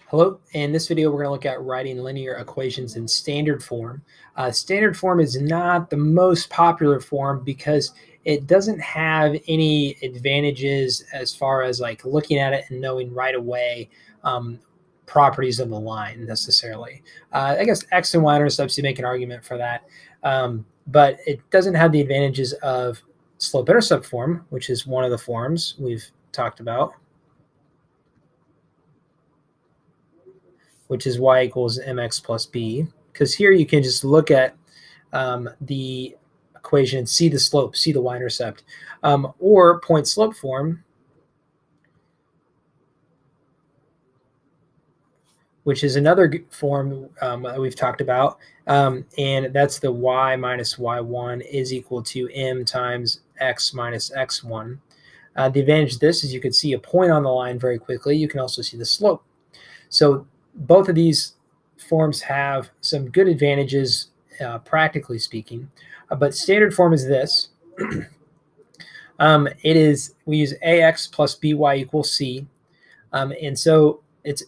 Hello, in this video we're going to look at writing linear equations in standard form. Standard form is not the most popular form because it doesn't have any advantages as far as like looking at it and knowing right away properties of the line necessarily. I guess x and y-intercepts, you make an argument for that, but it doesn't have the advantages of slope-intercept form, which is one of the forms we've talked about, which is y equals mx plus b, because here you can just look at the equation and see the slope, see the y-intercept, or point slope form, which is another form that we've talked about, and that's the y minus y1 is equal to m times x minus x1. The advantage of this is you can see a point on the line very quickly. You can also see the slope. So both of these forms have some good advantages, practically speaking, but standard form is this. We use ax plus by equals c, and so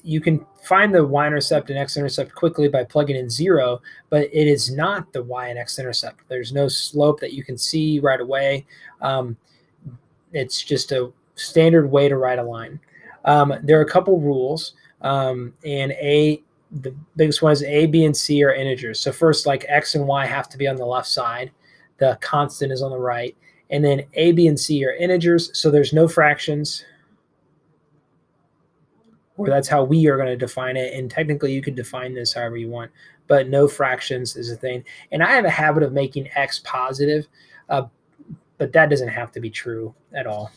you can find the y-intercept and x-intercept quickly by plugging in 0, but it is not the y and x-intercept. There's no slope that you can see right away. It's just a standard way to write a line. There are a couple rules, and the biggest one is a, b, and c are integers. So first, like x and y have to be on the left side. The constant is on the right. And then a, b, and c are integers, so there's no fractions, or that's how we are going to define it. And technically, you could define this however you want, but no fractions is a thing. And I have a habit of making x positive, but that doesn't have to be true at all.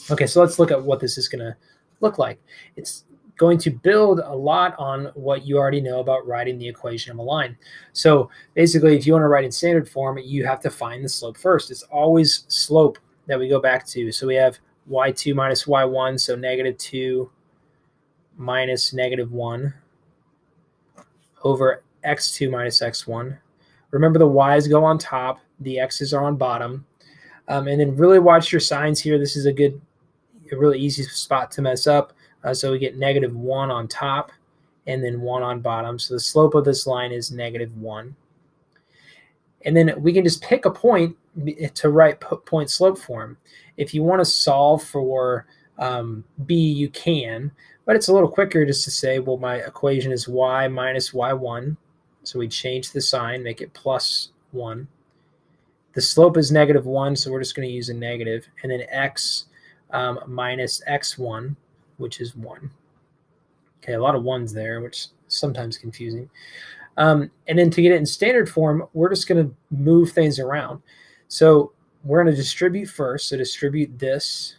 Okay, so let's look at what this is going to look like. It's going to build a lot on what you already know about writing the equation of a line. So basically, if you want to write in standard form, you have to find the slope first. It's always slope that we go back to. So we have y2 minus y1, so -2 minus -1 over x2 minus x1. Remember, the y's go on top, the x's are on bottom. And then really watch your signs here. This is a really easy spot to mess up. So we get -1 on top and then 1 on bottom. So the slope of this line is -1. And then we can just pick a point to write point slope form. If you want to solve for b, you can, but it's a little quicker just to say, well, my equation is y minus y1. So we change the sign, make it +1. The slope is -1, so we're just going to use a negative. And then x minus x1, which is 1. Okay, a lot of ones there, which is sometimes confusing. And then to get it in standard form, we're just going to move things around. So we're going to distribute first. So distribute this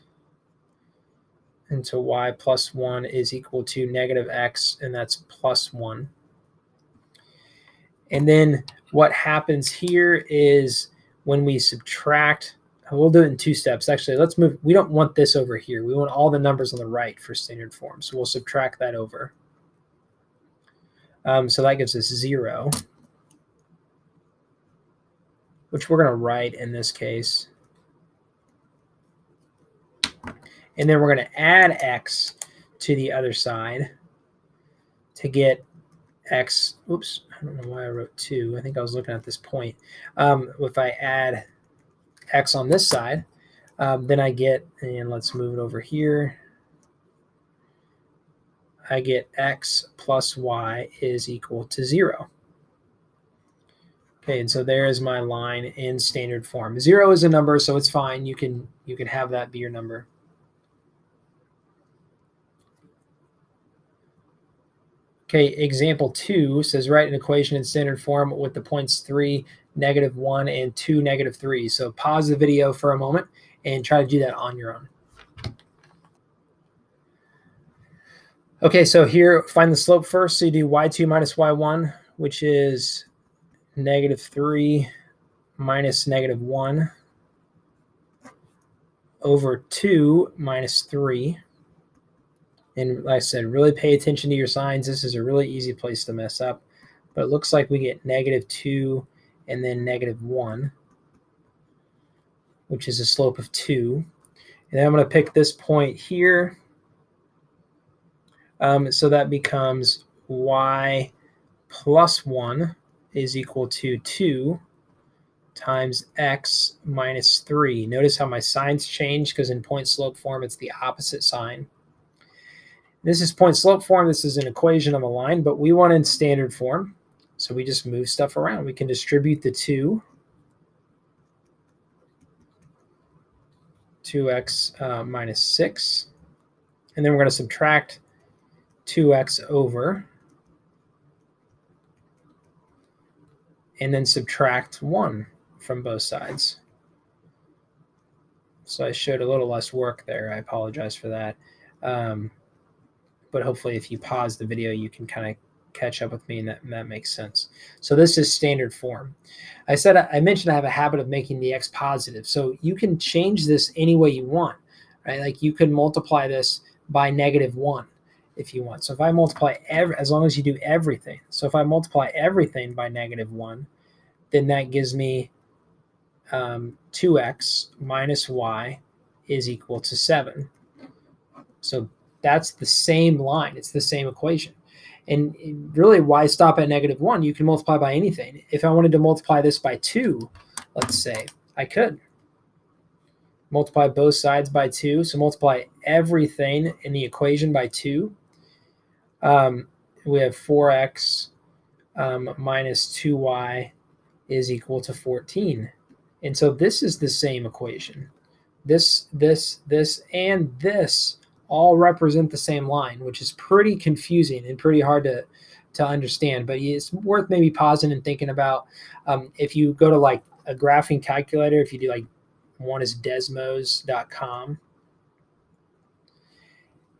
into y plus 1 is equal to -x, and that's +1. And then what happens here is when we subtract, we'll do it in 2 steps. Actually, let's move. We don't want this over here. We want all the numbers on the right for standard form. So we'll subtract that over. So that gives us 0, which we're going to write in this case. And then we're going to add x to the other side to get x. Oops, I don't know why I wrote 2. I think I was looking at this point. If I add x on this side, then I get, and let's move it over here, I get x plus y is equal to 0. Okay, and so there is my line in standard form. 0 is a number, so it's fine. You can have that be your number. Okay, example 2 says write an equation in standard form with the points 3, -1, and 2, -3. So pause the video for a moment and try to do that on your own. Okay, so here, find the slope first. So you do y2 minus y1, which is -3 minus -1 over 2 minus 3. And like I said, really pay attention to your signs. This is a really easy place to mess up. But it looks like we get -2 and then -1, which is a slope of 2. And then I'm going to pick this point here, So that becomes y plus 1 is equal to 2 times x minus 3. Notice how my signs change because in point slope form, it's the opposite sign. This is point slope form. This is an equation of a line, but we want in standard form. So we just move stuff around. We can distribute the 2x minus 6. And then we're going to subtract 2x over. And then subtract 1 from both sides. So I showed a little less work there. I apologize for that. But hopefully if you pause the video, you can kind of catch up with me, and that makes sense. So this is standard form. I mentioned I have a habit of making the x positive. So you can change this any way you want, right? Like you could multiply this by -1 if you want. So if I multiply as long as you do everything. So if I multiply everything by -1, then that gives me 2x minus y is equal to 7. So that's the same line. It's the same equation. And really, why stop at -1? You can multiply by anything. If I wanted to multiply this by 2, let's say, I could multiply both sides by 2. So multiply everything in the equation by 2. We have 4x minus 2y is equal to 14. And so this is the same equation. This, and this all represent the same line, which is pretty confusing and pretty hard to understand. But it's worth maybe pausing and thinking about if you go to like a graphing calculator, if you do like one is desmos.com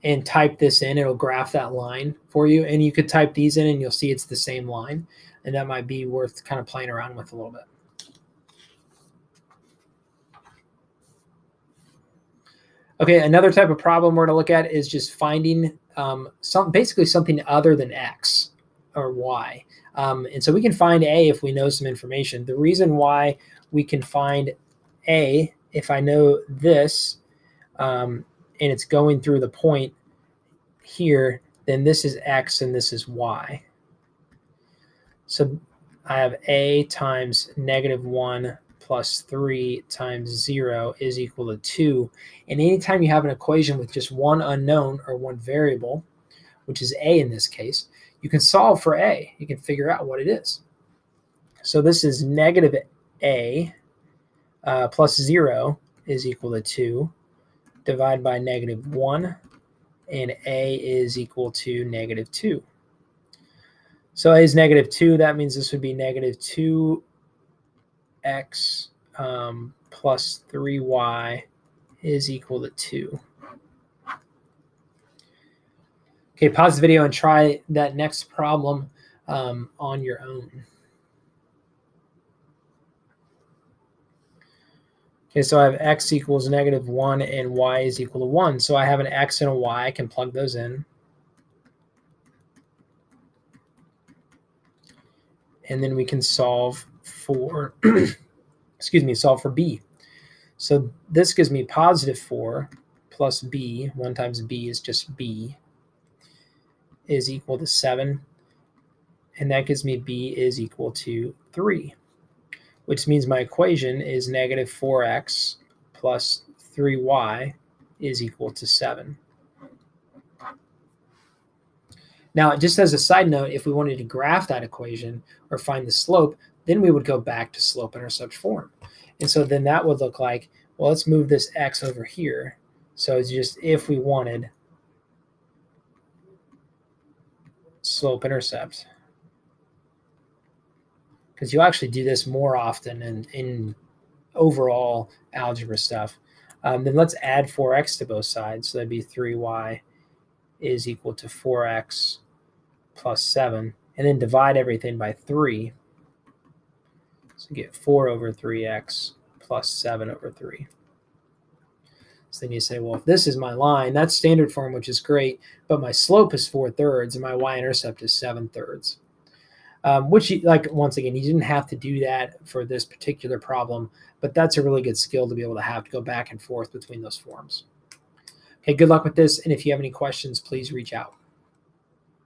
and type this in, it'll graph that line for you. And you could type these in and you'll see it's the same line. And that might be worth kind of playing around with a little bit. Okay, another type of problem we're going to look at is just finding basically something other than x or y. And so we can find a if we know some information. The reason why we can find a, if I know this, and it's going through the point here, then this is x and this is y. So I have a times -1 plus 3 times 0 is equal to 2. And anytime you have an equation with just one unknown or one variable, which is a in this case, you can solve for a. You can figure out what it is. So this is -a plus 0 is equal to 2. Divide by -1, and a is equal to -2. So a is -2. That means this would be -2x plus 3y is equal to 2. Okay, pause the video and try that next problem on your own. Okay, so I have x equals -1 and y is equal to 1. So I have an x and a y. I can plug those in. And then we can solve for, solve for b. So this gives me +4 plus b, 1 times b is just b, is equal to 7. And that gives me b is equal to 3, which means my equation is -4x plus 3y is equal to 7. Now, just as a side note, if we wanted to graph that equation or find the slope, then we would go back to slope-intercept form. And so then that would look like, well, let's move this x over here. So it's just if we wanted slope-intercept. Because you'll actually do this more often in overall algebra stuff. Then let's add 4x to both sides. So that'd be 3y is equal to 4x plus 7. And then divide everything by 3. So get 4 over 3x plus 7 over 3. So then you say, well, if this is my line, that's standard form, which is great, but my slope is 4/3 and my y-intercept is 7/3. Which, once again, you didn't have to do that for this particular problem, but that's a really good skill to be able to have to go back and forth between those forms. Okay, good luck with this, and if you have any questions, please reach out.